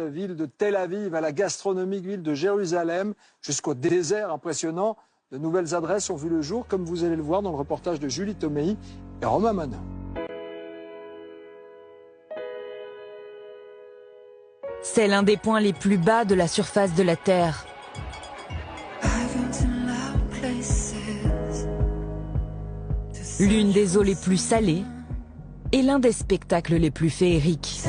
ville de Tel Aviv à la gastronomique ville de Jérusalem, jusqu'au désert impressionnant. De nouvelles adresses ont vu le jour, comme vous allez le voir dans le reportage de Julie Tomei et Romain Manin. C'est l'un des points les plus bas de la surface de la Terre. L'une des eaux les plus salées et l'un des spectacles les plus féeriques.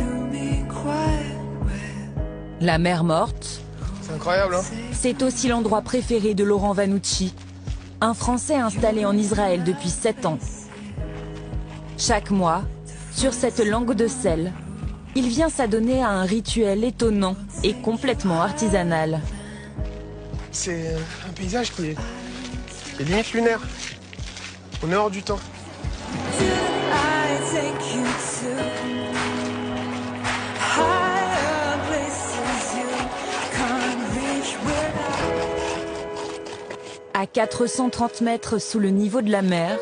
La mer Morte, c'est incroyable, hein? C'est aussi l'endroit préféré de Laurent Vanucci, un Français installé en Israël depuis 7 ans. Chaque mois, sur cette langue de sel, il vient s'adonner à un rituel étonnant et complètement artisanal. C'est un paysage qui est limite lunaire. On est hors du temps. À 430 mètres sous le niveau de la mer,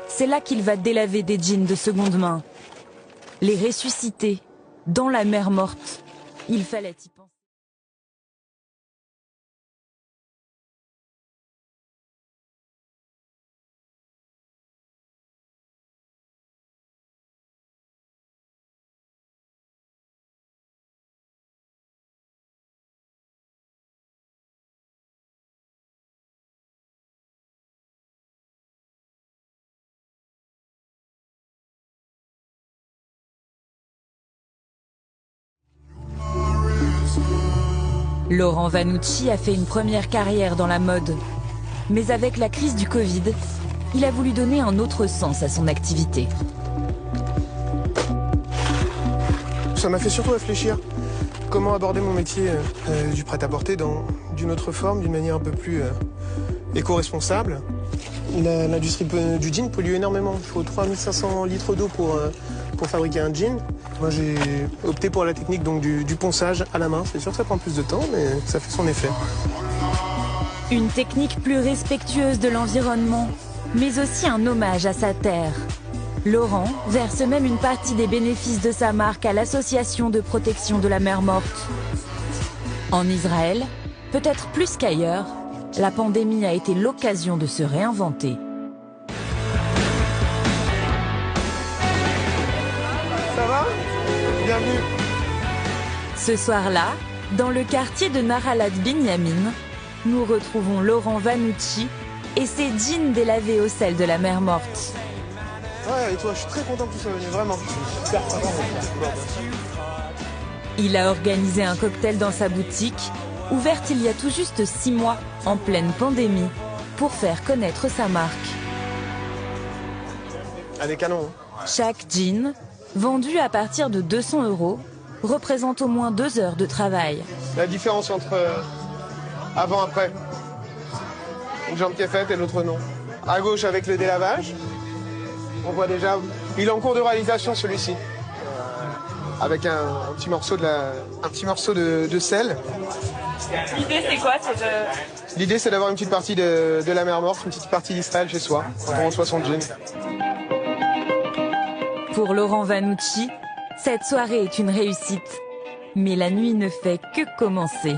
c'est là qu'il va délaver des jeans de seconde main. Les ressusciter dans la mer Morte, il fallait y penser. Laurent Vanucci a fait une première carrière dans la mode. Mais avec la crise du Covid, il a voulu donner un autre sens à son activité. Ça m'a fait surtout réfléchir comment aborder mon métier du prêt-à-porter d'une autre forme, d'une manière un peu plus éco-responsable. L'industrie du jean pollue énormément. Il faut 3500 litres d'eau pour fabriquer un jean. Moi, j'ai opté pour la technique donc, du ponçage à la main. C'est sûr que ça prend plus de temps, mais ça fait son effet. Une technique plus respectueuse de l'environnement, mais aussi un hommage à sa terre. Laurent verse même une partie des bénéfices de sa marque à l'association de protection de la mer Morte. En Israël, peut-être plus qu'ailleurs, la pandémie a été l'occasion de se réinventer. Ça va ? Bienvenue. Ce soir-là, dans le quartier de Nahalat Binyamin, nous retrouvons Laurent Vanucci et ses jeans délavés au sel de la mer Morte. Ouais, et toi, je suis très content que tu sois venu, vraiment. Super content. Il a organisé un cocktail dans sa boutique, ouverte il y a tout juste 6 mois, en pleine pandémie, pour faire connaître sa marque. Ah, des canons. Chaque jean, vendu à partir de 200 €, représente au moins 2 heures de travail. La différence entre avant et après. Une jambe qui est faite et l'autre non. À gauche avec le délavage, on voit déjà, il est en cours de réalisation celui-ci. Avec un petit morceau de sel. L'idée c'est quoi? L'idée c'est d'avoir une petite partie de la mer Morte, une petite partie d'Israël chez soi, quand on reçoit son jean. Pour Laurent Vanucci, cette soirée est une réussite. Mais la nuit ne fait que commencer.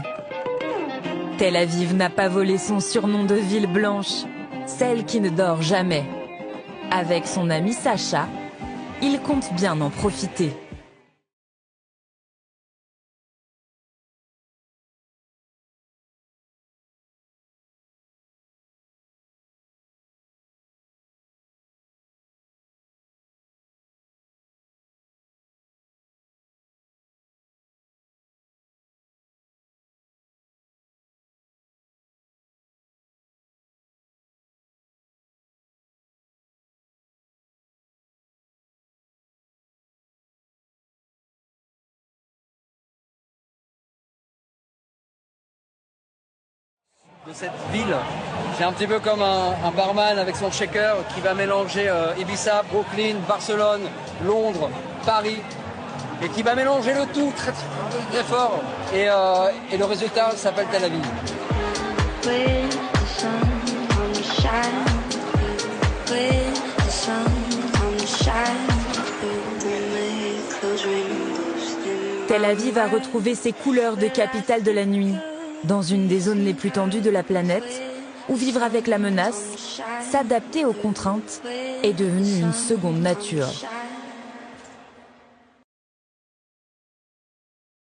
Tel Aviv n'a pas volé son surnom de ville blanche, celle qui ne dort jamais. Avec son ami Sacha, il compte bien en profiter. De cette ville. C'est un petit peu comme un barman avec son shaker qui va mélanger Ibiza, Brooklyn, Barcelone, Londres, Paris et qui va mélanger le tout très, très, très fort et le résultat s'appelle Tel Aviv. Tel Aviv a retrouvé ses couleurs de capitale de la nuit. Dans une des zones les plus tendues de la planète, où vivre avec la menace, s'adapter aux contraintes est devenu une seconde nature.